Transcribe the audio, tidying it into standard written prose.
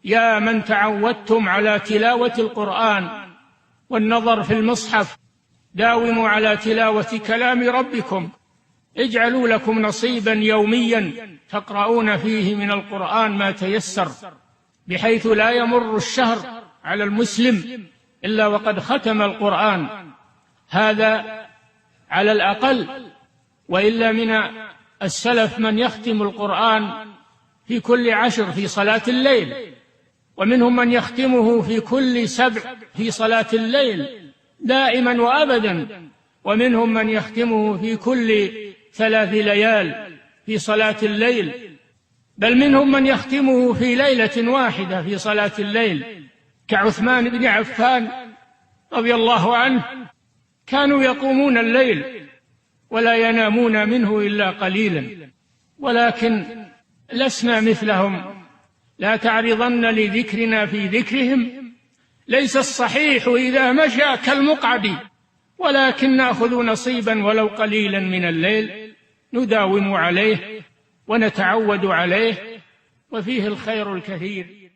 يا من تعودتم على تلاوة القرآن والنظر في المصحف، داوموا على تلاوة كلام ربكم، اجعلوا لكم نصيبا يوميا تقرؤون فيه من القرآن ما تيسر، بحيث لا يمر الشهر على المسلم إلا وقد ختم القرآن، هذا على الأقل. وإلا من السلف من يختم القرآن في كل 10 في صلاة الليل، ومنهم من يختمه في كل 7 في صلاة الليل دائما وأبدا، ومنهم من يختمه في كل 3 ليال في صلاة الليل، بل منهم من يختمه في ليلة واحدة في صلاة الليل، كعثمان بن عفان رضي الله عنه، كانوا يقومون الليل ولا ينامون منه إلا قليلا، ولكن لسنا مثلهم، لا تعرضن لذكرنا في ذكرهم، ليس الصحيح إذا مشى كالمقعد، ولكن نأخذ نصيبا ولو قليلا من الليل نداوم عليه ونتعود عليه، وفيه الخير الكثير.